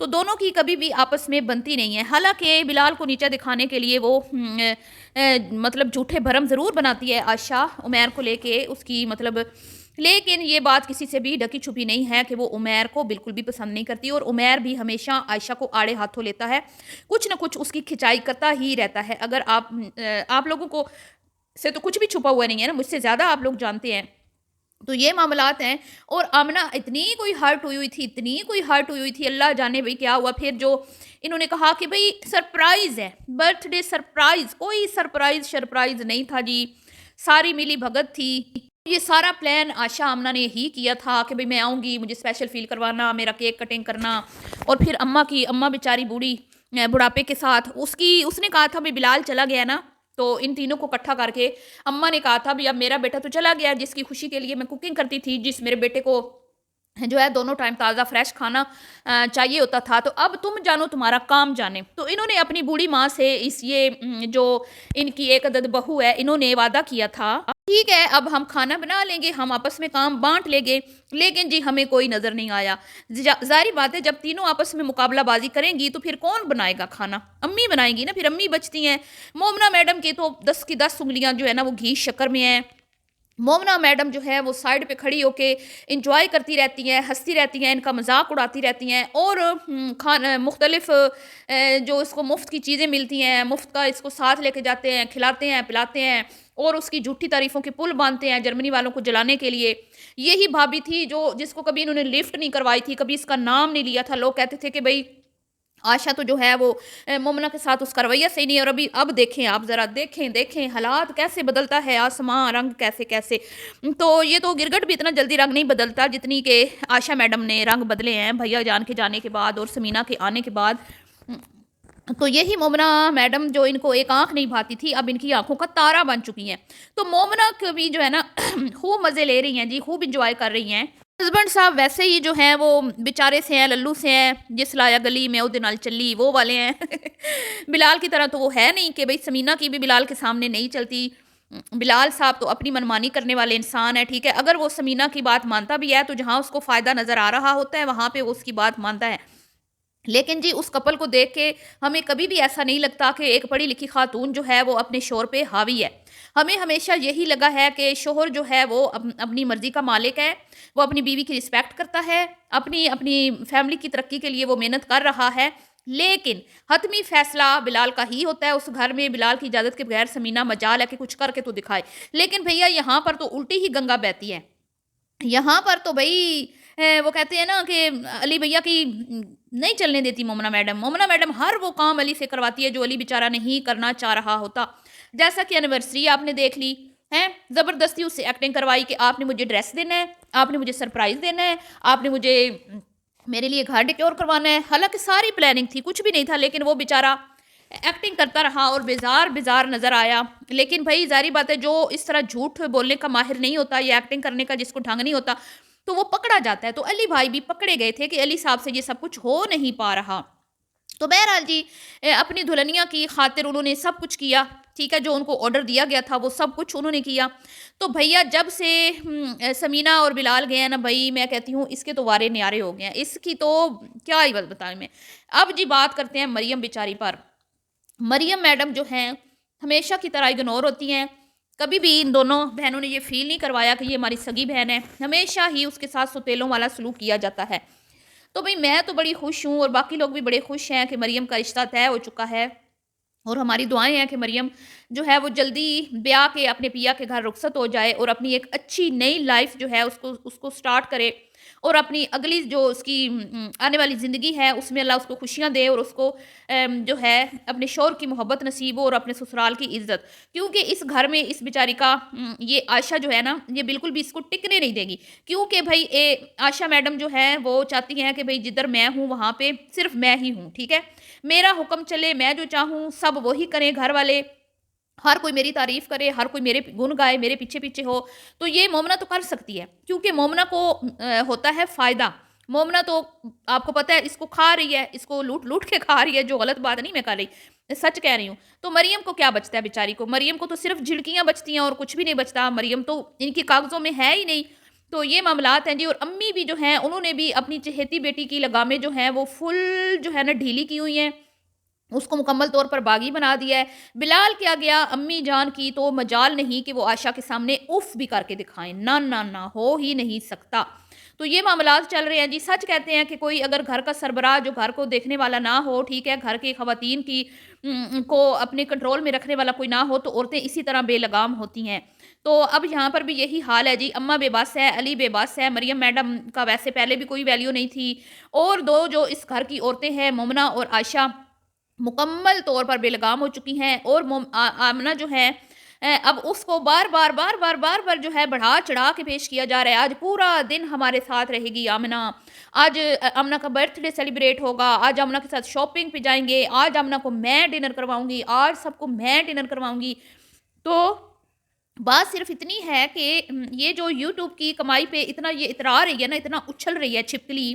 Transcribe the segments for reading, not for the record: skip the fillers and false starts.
تو دونوں کی کبھی بھی آپس میں بنتی نہیں ہے۔ حالانکہ بلال کو نیچا دکھانے کے لیے وہ مطلب جھوٹے بھرم ضرور بناتی ہے عائشہ عمیر کو لے کے، اس کی مطلب، لیکن یہ بات کسی سے بھی ڈھکی چھپی نہیں ہے کہ وہ عمیر کو بالکل بھی پسند نہیں کرتی، اور عمیر بھی ہمیشہ عائشہ کو آڑے ہاتھوں لیتا ہے، کچھ نہ کچھ اس کی کھچائی کرتا ہی رہتا ہے۔ اگر آپ لوگوں کو سے تو کچھ بھی چھپا ہوا نہیں ہے نا، مجھ سے زیادہ آپ لوگ جانتے ہیں، تو یہ معاملات ہیں۔ اور آمنہ اتنی کوئی ہرٹ ہوئی ہوئی تھی، اللہ جانے بھئی کیا ہوا۔ پھر جو انہوں نے کہا کہ بھئی سرپرائز ہے، برتھ ڈے سرپرائز، کوئی سرپرائز نہیں تھا جی، ساری ملی بھگت تھی۔ یہ سارا پلان عائشہ آمنہ نے ہی کیا تھا کہ بھئی میں آؤں گی، مجھے اسپیشل فیل کروانا، میرا کیک کٹنگ کرنا، اور پھر اماں بیچاری بوڑھی بڑھاپے کے ساتھ اس نے کہا تھا بھئی بلال چلا گیا نا، تو ان تینوں کو اکٹھا کر کے اماں نے کہا تھا بھی اب میرا بیٹا تو چلا گیا، جس کی خوشی کے لیے میں کوکنگ کرتی تھی، جس میرے بیٹے کو جو ہے دونوں ٹائم تازہ فریش کھانا چاہیے ہوتا تھا، تو اب تم جانو تمہارا کام جانے۔ تو انہوں نے اپنی بوڑھی ماں سے جو ان کی ایک عدد بہو ہے، انہوں نے وعدہ کیا تھا ٹھیک ہے اب ہم کھانا بنا لیں گے، ہم آپس میں کام بانٹ لیں گے، لیکن جی ہمیں کوئی نظر نہیں آیا۔ ظاہری بات ہے جب تینوں آپس میں مقابلہ بازی کریں گی تو پھر کون بنائے گا کھانا؟ امی بنائیں گی نا، پھر امی بچتی ہیں۔ مومنہ میڈم کی تو 10 کی 10 انگلیاں جو ہے نا وہ گھی شکر میں ہیں۔ مومنہ میڈم جو ہے وہ سائڈ پہ کھڑی ہو کے انجوائے کرتی رہتی ہیں، ہنستی رہتی ہیں، ان کا مذاق اڑاتی رہتی ہیں، اور مختلف جو اس کو مفت کی چیزیں ملتی ہیں، مفت کا اس کو ساتھ لے کے جاتے ہیں، کھلاتے ہیں پلاتے ہیں، اور اس کی جھوٹی تعریفوں کے پل باندھتے ہیں جرمنی والوں کو جلانے کے لیے۔ یہی بھابی تھی جس کو کبھی انہوں نے لفٹ نہیں کروائی تھی، کبھی اس کا نام نہیں لیا تھا۔ لوگ کہتے تھے کہ بھئی عائشہ تو جو ہے وہ مومنہ کے ساتھ اس کا رویہ صحیح نہیں ہے، اور اب دیکھیں، آپ ذرا دیکھیں حالات کیسے بدلتا ہے آسمان، رنگ کیسے۔ تو یہ تو گرگٹ بھی اتنا جلدی رنگ نہیں بدلتا جتنی کہ عائشہ میڈم نے رنگ بدلے ہیں بھیا جان کے جانے کے بعد اور سمینہ کے آنے کے بعد۔ تو یہی مومنہ میڈم جو ان کو ایک آنکھ نہیں بھاتی تھی، اب ان کی آنکھوں کا تارا بن چکی ہیں۔ تو مومنہ کو بھی جو ہے نا خوب مزے لے رہی ہیں جی، خوب انجوائے کر رہی ہیں۔ ہسبینڈ صاحب ویسے ہی جو ہیں وہ بیچارے سے ہیں، للو سے ہیں، جس لایا گلی میں او دے نال چلی، وہ والے ہیں۔ بلال کی طرح تو وہ ہے نہیں کہ بھئی سمینہ کی بھی بلال کے سامنے نہیں چلتی۔ بلال صاحب تو اپنی منمانی کرنے والے انسان ہے، ٹھیک ہے، اگر وہ سمینہ کی بات مانتا بھی ہے تو جہاں اس کو فائدہ نظر آ رہا ہوتا ہے وہاں پہ وہ اس کی بات مانتا ہے۔ لیکن جی اس کپل کو دیکھ کے ہمیں کبھی بھی ایسا نہیں لگتا کہ ایک پڑھی لکھی خاتون جو ہے وہ اپنے شوہر پہ حاوی ہے۔ ہمیں ہمیشہ یہی لگا ہے کہ شوہر جو ہے وہ اپنی مرضی کا مالک ہے، وہ اپنی بیوی کی رسپیکٹ کرتا ہے، اپنی فیملی کی ترقی کے لیے وہ محنت کر رہا ہے، لیکن حتمی فیصلہ بلال کا ہی ہوتا ہے اس گھر میں۔ بلال کی اجازت کے بغیر سمینہ مجال ہے کہ کچھ کر کے تو دکھائے، لیکن بھیا یہاں پر تو الٹی ہی گنگا بہتی ہے۔ یہاں پر تو بھائی وہ کہتے ہیں نا کہ علی بھیا کی نہیں چلنے دیتی مومنہ میڈم ہر وہ کام علی سے کرواتی ہے جو علی بیچارہ نہیں کرنا چاہ رہا ہوتا۔ جیسا کہ اینیورسری آپ نے دیکھ لی ہے، زبردستی اس سے ایکٹنگ کروائی کہ آپ نے مجھے ڈریس دینا ہے، آپ نے مجھے سرپرائز دینا ہے، آپ نے مجھے میرے لیے گھر ڈیکور کروانا ہے، حالانکہ ساری پلاننگ تھی، کچھ بھی نہیں تھا، لیکن وہ بیچارہ ایکٹنگ کرتا رہا اور بیزار نظر آیا۔ لیکن بھائی ظاہری بات ہے جو اس طرح جھوٹ بولنے کا ماہر نہیں ہوتا یا ایکٹنگ کرنے کا جس کو ڈھنگ نہیں ہوتا تو وہ پکڑا جاتا ہے۔ تو علی بھائی بھی پکڑے گئے تھے کہ علی صاحب سے یہ سب کچھ ہو نہیں پا رہا۔ تو بہرحال جی اپنی دلہنیا کی خاطر انہوں نے سب کچھ کیا، ٹھیک ہے، جو ان کو آرڈر دیا گیا تھا وہ سب کچھ انہوں نے کیا۔ تو بھیا جب سے سمینہ اور بلال گئے ہیں نا بھائی، میں کہتی ہوں اس کے تو وارے نیارے ہو گئے ہیں، اس کی تو کیا ہی بتائیں میں۔ اب جی بات کرتے ہیں مریم بیچاری پر۔ مریم میڈم جو ہیں ہمیشہ کی طرح اگنور ہوتی ہیں، کبھی بھی ان دونوں بہنوں نے یہ فیل نہیں کروایا کہ یہ ہماری سگی بہن ہے، ہمیشہ ہی اس کے ساتھ سوتیلوں والا سلوک کیا جاتا ہے۔ تو بھئی میں تو بڑی خوش ہوں اور باقی لوگ بھی بڑے خوش ہیں کہ مریم کا رشتہ طے ہو چکا ہے، اور ہماری دعائیں ہیں کہ مریم جو ہے وہ جلدی بیاہ کے اپنے پیا کے گھر رخصت ہو جائے اور اپنی ایک اچھی نئی لائف جو ہے اس کو سٹارٹ کرے، اور اپنی اگلی جو اس کی آنے والی زندگی ہے اس میں اللہ اس کو خوشیاں دے، اور اس کو جو ہے اپنے شوہر کی محبت نصیب ہو اور اپنے سسرال کی عزت، کیونکہ اس گھر میں اس بیچاری کا یہ عائشہ جو ہے نا یہ بالکل بھی اس کو ٹکنے نہیں دے گی، کیونکہ بھائی عائشہ میڈم جو ہے وہ چاہتی ہیں کہ بھائی جدھر میں ہوں وہاں پہ صرف میں ہی ہوں، ٹھیک ہے، میرا حکم چلے، میں جو چاہوں سب وہی کریں گھر والے، ہر کوئی میری تعریف کرے، ہر کوئی میرے گن گائے، میرے پیچھے ہو۔ تو یہ مومنہ تو کر سکتی ہے کیونکہ مومنہ کو ہوتا ہے فائدہ۔ مومنہ تو آپ کو پتہ ہے اس کو کھا رہی ہے، اس کو لوٹ کے کھا رہی ہے، جو غلط بات نہیں میں کر رہی، سچ کہہ رہی ہوں۔ تو مریم کو کیا بچتا ہے بیچاری کو؟ مریم کو تو صرف جھڑکیاں بچتی ہیں اور کچھ بھی نہیں بچتا۔ مریم تو ان کی کاغذوں میں ہے ہی نہیں، تو یہ معاملات ہیں جی، اور امی بھی جو ہیں انہوں نے بھی اپنی چہیتی بیٹی کی لگامیں جو ہیں وہ فل جو ہے نا ڈھیلی کی ہوئی ہیں، اس کو مکمل طور پر باغی بنا دیا ہے۔ بلال کیا گیا امی جان کی تو مجال نہیں کہ وہ عائشہ کے سامنے اف بھی کر کے دکھائیں، نہ نہ نہ، ہو ہی نہیں سکتا۔ تو یہ معاملات چل رہے ہیں جی۔ سچ کہتے ہیں کہ کوئی اگر گھر کا سربراہ جو گھر کو دیکھنے والا نہ ہو، ٹھیک ہے، گھر کی خواتین کی کو اپنے کنٹرول میں رکھنے والا کوئی نہ ہو، تو عورتیں اسی طرح بے لگام ہوتی ہیں۔ تو اب یہاں پر بھی یہی حال ہے جی، اماں بے بس ہے، علی بے بس ہے، مریم میڈم کا ویسے پہلے بھی کوئی ویلیو نہیں تھی، اور دو جو اس گھر کی عورتیں ہیں مومنہ اور عائشہ مکمل طور پر بے لگام ہو چکی ہیں، اور آمنہ جو ہے اب اس کو بار بار بار بار بار بار جو ہے بڑھا چڑھا کے پیش کیا جا رہا ہے۔ آج پورا دن ہمارے ساتھ رہے گی آمنہ، آج آمنہ کا برتھ ڈے سیلیبریٹ ہوگا، آج آمنہ کے ساتھ شاپنگ پہ جائیں گے، آج آمنہ کو میں ڈنر کرواؤں گی، آج سب کو میں ڈنر کرواؤں گی۔ تو بات صرف اتنی ہے کہ یہ جو یوٹیوب کی کمائی پہ اتنا یہ اترا رہی ہے نا، اتنا اچھل رہی ہے چھپکلی،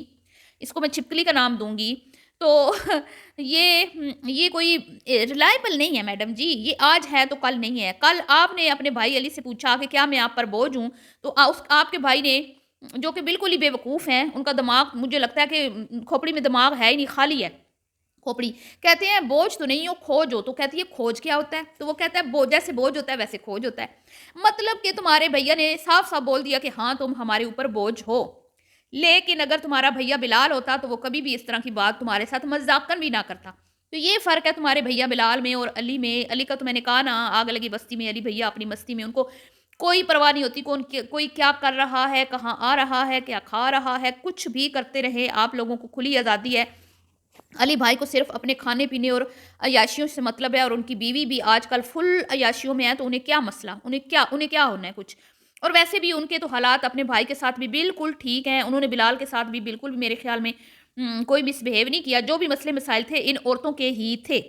اس کو میں چھپکلی کا نام دوں گی، تو یہ کوئی ریلائبل نہیں ہے میڈم جی، یہ آج ہے تو کل نہیں ہے۔ کل آپ نے اپنے بھائی علی سے پوچھا کہ کیا میں آپ پر بوجھ ہوں، تو آپ کے بھائی نے، جو کہ بالکل ہی بے وقوف ہیں، ان کا دماغ مجھے لگتا ہے کہ کھوپڑی میں دماغ ہے ہی نہیں، خالی ہے کھوپڑی، کہتے ہیں بوجھ تو نہیں ہو، کھوج ہو، تو کہتی ہے کھوج کیا ہوتا ہے؟ تو وہ کہتا ہے جیسے بوجھ ہوتا ہے ویسے کھوج ہوتا ہے، مطلب کہ تمہارے بھیا نے صاف صاف بول دیا کہ ہاں تم ہمارے اوپر بوجھ ہو، لیکن اگر تمہارا بھیا بلال ہوتا تو وہ کبھی بھی اس طرح کی بات تمہارے ساتھ مذاقن بھی نہ کرتا۔ تو یہ فرق ہے تمہارے بھیا بلال میں اور علی میں۔ علی کا تو میں نے کہا نا، آگ لگی بستی میں، علی بھیا اپنی مستی میں، ان کو کوئی پرواہ نہیں ہوتی کوئی کیا کر رہا ہے، کہاں آ رہا ہے، کیا کھا رہا ہے، کچھ بھی کرتے رہے، آپ لوگوں کو کھلی آزادی ہے۔ علی بھائی کو صرف اپنے کھانے پینے اور عیاشیوں سے مطلب ہے، اور ان کی بیوی بھی آج کل فل عیاشیوں میں ہے، تو انہیں کیا مسئلہ، انہیں کیا ہونا ہے کچھ۔ اور ویسے بھی ان کے تو حالات اپنے بھائی کے ساتھ بھی بالکل ٹھیک ہیں، انہوں نے بلال کے ساتھ بھی بالکل بھی میرے خیال میں کوئی مس بہیو نہیں کیا، جو بھی مسئلے مسائل تھے ان عورتوں کے ہی تھے،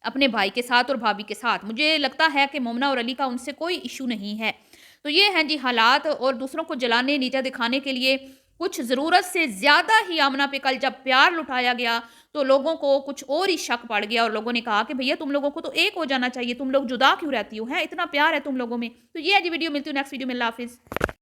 اپنے بھائی کے ساتھ اور بھابھی کے ساتھ۔ مجھے لگتا ہے کہ مومنہ اور علی کا ان سے کوئی ایشو نہیں ہے۔ تو یہ ہیں جی حالات، اور دوسروں کو جلانے نیچا دکھانے کے لیے کچھ ضرورت سے زیادہ ہی آمنہ پہ کل جب پیار لٹایا گیا تو لوگوں کو کچھ اور ہی شک پڑ گیا، اور لوگوں نے کہا کہ بھیا تم لوگوں کو تو ایک ہو جانا چاہیے، تم لوگ جدا کیوں رہتی ہو، ہے اتنا پیار ہے تم لوگوں میں۔ تو یہ ہے جی ویڈیو، ملتی ہوں نیکسٹ ویڈیو میں، اللہ حافظ۔